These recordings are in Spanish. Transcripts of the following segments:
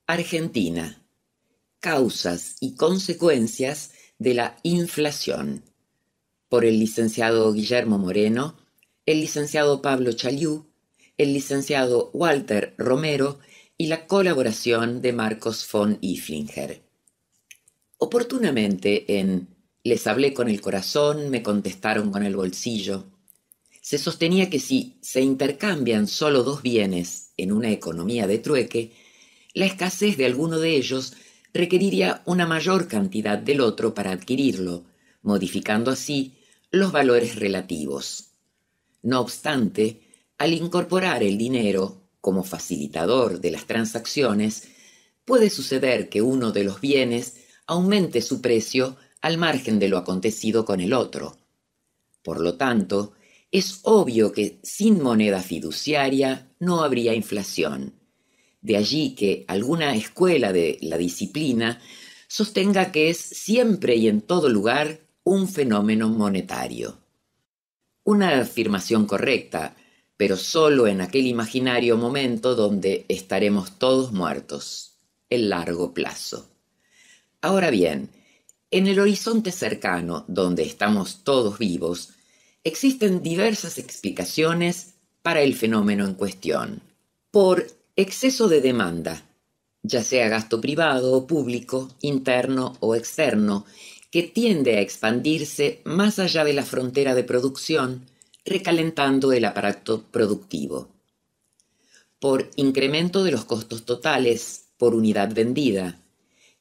Argentina. Causas y consecuencias de la inflación. Por el licenciado Guillermo Moreno, el licenciado Pablo Chaliú, el licenciado Walter Romero y la colaboración de Marcos von Iflinger. Oportunamente en Les hablé con el corazón, me contestaron con el bolsillo, se sostenía que si se intercambian solo dos bienes en una economía de trueque, la escasez de alguno de ellos requeriría una mayor cantidad del otro para adquirirlo, modificando así los valores relativos. No obstante, al incorporar el dinero como facilitador de las transacciones, puede suceder que uno de los bienes aumente su precio al margen de lo acontecido con el otro. Por lo tanto, es obvio que sin moneda fiduciaria no habría inflación. De allí que alguna escuela de la disciplina sostenga que es siempre y en todo lugar un fenómeno monetario. Una afirmación correcta, pero solo en aquel imaginario momento donde estaremos todos muertos, el largo plazo. Ahora bien, en el horizonte cercano, donde estamos todos vivos, existen diversas explicaciones para el fenómeno en cuestión. Por exceso de demanda, ya sea gasto privado o público, interno o externo, que tiende a expandirse más allá de la frontera de producción, recalentando el aparato productivo. Por incremento de los costos totales por unidad vendida,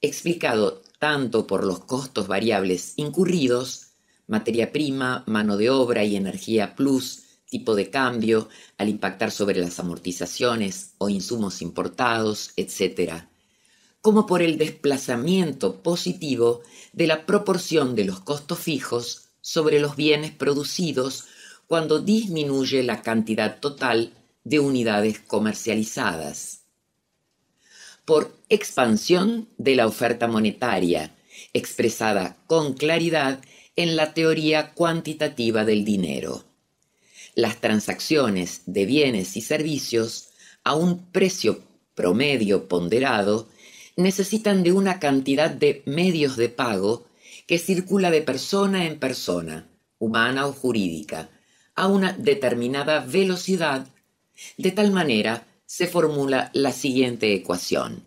explicado tanto por los costos variables incurridos, materia prima, mano de obra y energía plus, tipo de cambio, al impactar sobre las amortizaciones o insumos importados, etc., como por el desplazamiento positivo de la proporción de los costos fijos sobre los bienes producidos cuando disminuye la cantidad total de unidades comercializadas. Por expansión de la oferta monetaria, expresada con claridad en la teoría cuantitativa del dinero. Las transacciones de bienes y servicios a un precio promedio ponderado necesitan de una cantidad de medios de pago que circula de persona en persona, humana o jurídica, a una determinada velocidad. De tal manera se formula la siguiente ecuación.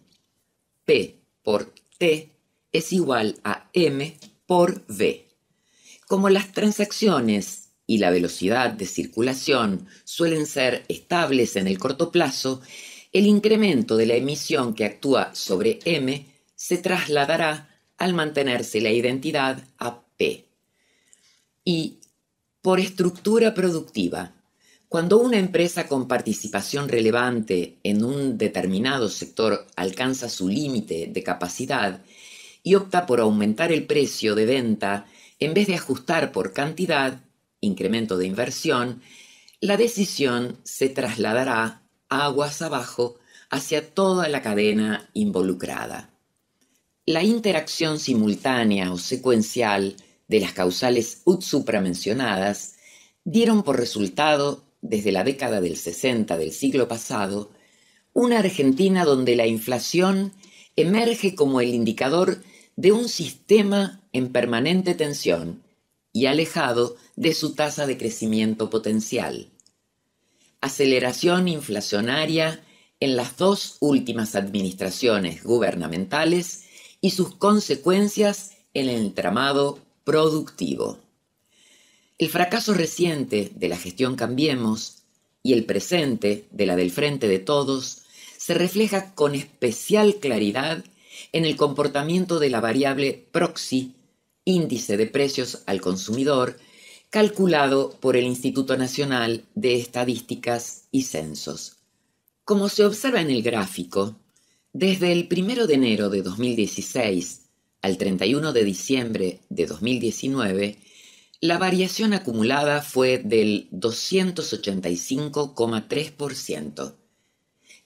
P por T es igual a M por V. Como las transacciones y la velocidad de circulación suelen ser estables en el corto plazo, el incremento de la emisión que actúa sobre M se trasladará al mantenerse la identidad a P. Y por estructura productiva, cuando una empresa con participación relevante en un determinado sector alcanza su límite de capacidad y opta por aumentar el precio de venta en vez de ajustar por cantidad, incremento de inversión, la decisión se trasladará aguas abajo hacia toda la cadena involucrada. La interacción simultánea o secuencial de las causales supramencionadas dieron por resultado, desde la década del 60 del siglo pasado, una Argentina donde la inflación emerge como el indicador de un sistema en permanente tensión y alejado de su tasa de crecimiento potencial. Aceleración inflacionaria en las dos últimas administraciones gubernamentales y sus consecuencias en el entramado productivo. El fracaso reciente de la gestión Cambiemos y el presente de la del Frente de Todos se refleja con especial claridad en el comportamiento de la variable proxy, índice de precios al consumidor, calculado por el Instituto Nacional de Estadísticas y Censos. Como se observa en el gráfico, desde el 1 de enero de 2016 al 31 de diciembre de 2019, la variación acumulada fue del 285,3%,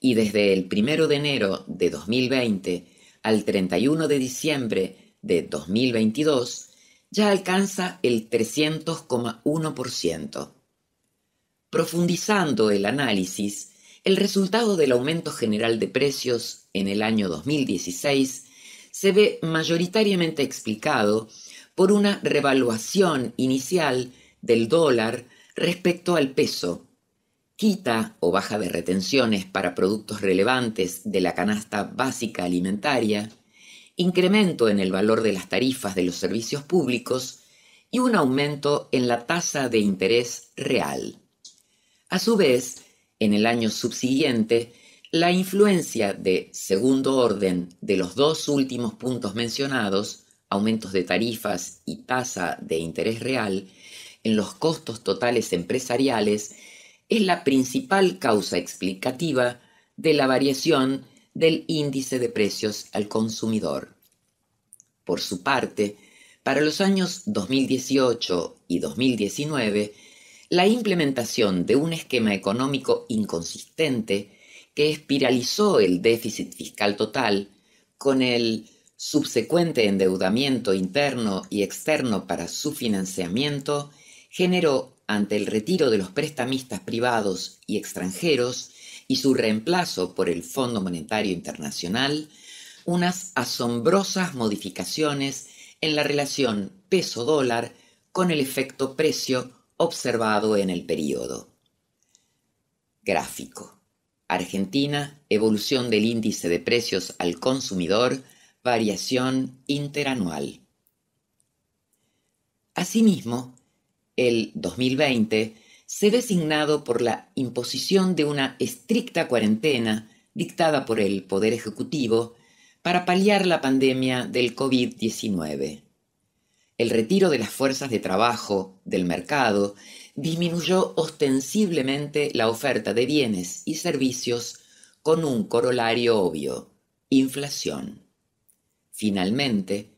y desde el 1 de enero de 2020 al 31 de diciembre de 2022 ya alcanza el 300,1%. Profundizando el análisis, El resultado del aumento general de precios en el año 2016 se ve mayoritariamente explicado por una revaluación inicial del dólar respecto al peso, quita o baja de retenciones para productos relevantes de la canasta básica alimentaria, incremento en el valor de las tarifas de los servicios públicos y un aumento en la tasa de interés real. A su vez, en el año subsiguiente, la influencia de segundo orden de los dos últimos puntos mencionados, aumentos de tarifas y tasa de interés real, en los costos totales empresariales, es la principal causa explicativa de la variación del índice de precios al consumidor. Por su parte, para los años 2018 y 2019, la implementación de un esquema económico inconsistente que espiralizó el déficit fiscal total con el subsecuente endeudamiento interno y externo para su financiamiento generó, ante el retiro de los prestamistas privados y extranjeros y su reemplazo por el Fondo Monetario Internacional, unas asombrosas modificaciones en la relación peso-dólar con el efecto precio observado en el período. Gráfico. Argentina, evolución del índice de precios al consumidor, variación interanual. Asimismo, el 2020 se ve signado por la imposición de una estricta cuarentena dictada por el Poder Ejecutivo para paliar la pandemia del COVID-19. El retiro de las fuerzas de trabajo del mercado disminuyó ostensiblemente la oferta de bienes y servicios con un corolario obvio: inflación. Finalmente,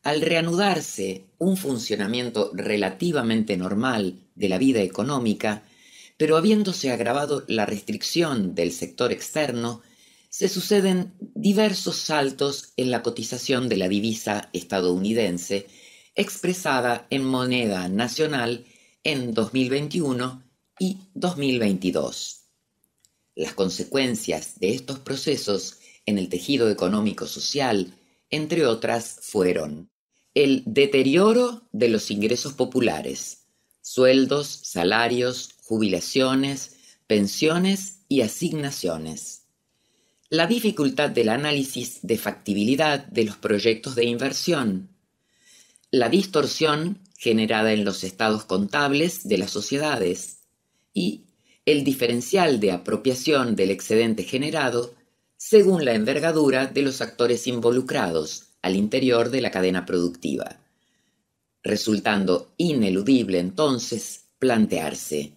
al reanudarse un funcionamiento relativamente normal de la vida económica, pero habiéndose agravado la restricción del sector externo, se suceden diversos saltos en la cotización de la divisa estadounidense expresada en moneda nacional en 2021 y 2022. Las consecuencias de estos procesos en el tejido económico-social, entre otras, fueron el deterioro de los ingresos populares, sueldos, salarios, jubilaciones, pensiones y asignaciones, la dificultad del análisis de factibilidad de los proyectos de inversión, la distorsión generada en los estados contables de las sociedades y el diferencial de apropiación del excedente generado según la envergadura de los actores involucrados al interior de la cadena productiva, resultando ineludible entonces plantearse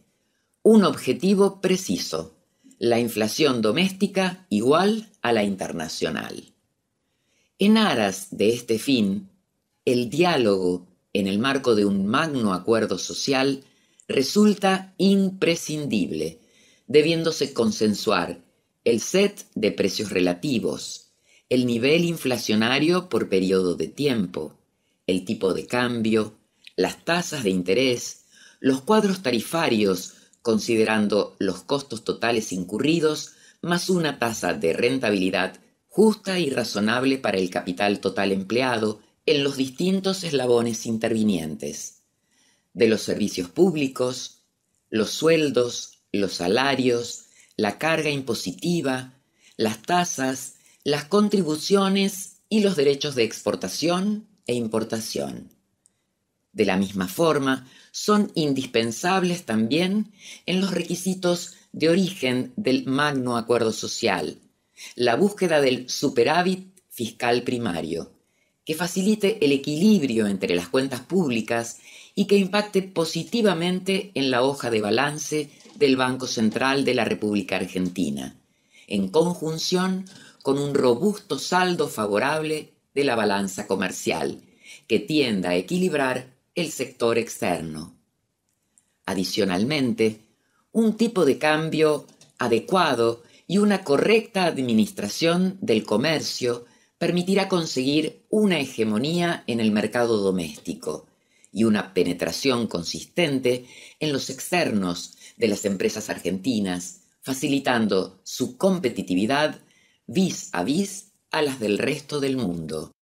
un objetivo preciso: la inflación doméstica igual a la internacional. En aras de este fin, el diálogo en el marco de un magno acuerdo social resulta imprescindible, debiéndose consensuar el set de precios relativos, el nivel inflacionario por periodo de tiempo, el tipo de cambio, las tasas de interés, los cuadros tarifarios considerando los costos totales incurridos más una tasa de rentabilidad justa y razonable para el capital total empleado en los distintos eslabones intervinientes, de los servicios públicos, los sueldos, los salarios, la carga impositiva, las tasas, las contribuciones y los derechos de exportación e importación. De la misma forma, son indispensables también en los requisitos de origen del magno acuerdo social, la búsqueda del superávit fiscal primario, que facilite el equilibrio entre las cuentas públicas y que impacte positivamente en la hoja de balance del Banco Central de la República Argentina, en conjunción con un robusto saldo favorable de la balanza comercial, que tienda a equilibrar el sector externo. Adicionalmente, un tipo de cambio adecuado y una correcta administración del comercio permitirá conseguir una hegemonía en el mercado doméstico y una penetración consistente en los externos de las empresas argentinas, facilitando su competitividad vis a las del resto del mundo.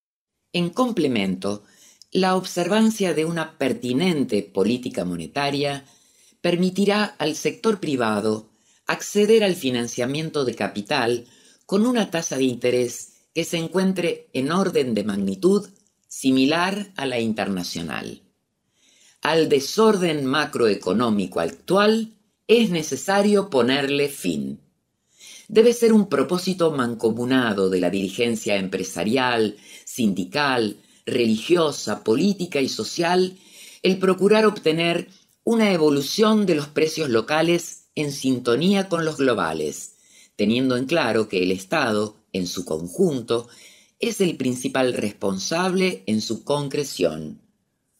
En complemento, la observancia de una pertinente política monetaria permitirá al sector privado acceder al financiamiento de capital con una tasa de interés que se encuentre en orden de magnitud similar a la internacional. Al desorden macroeconómico actual es necesario ponerle fin. Debe ser un propósito mancomunado de la dirigencia empresarial, sindical, religiosa, política y social el procurar obtener una evolución de los precios locales en sintonía con los globales, teniendo en claro que el Estado, en su conjunto, es el principal responsable en su concreción.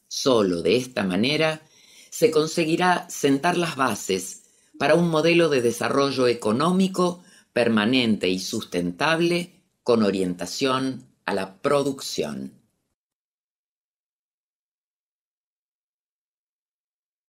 Solo de esta manera se conseguirá sentar las bases para un modelo de desarrollo económico permanente y sustentable con orientación a la producción.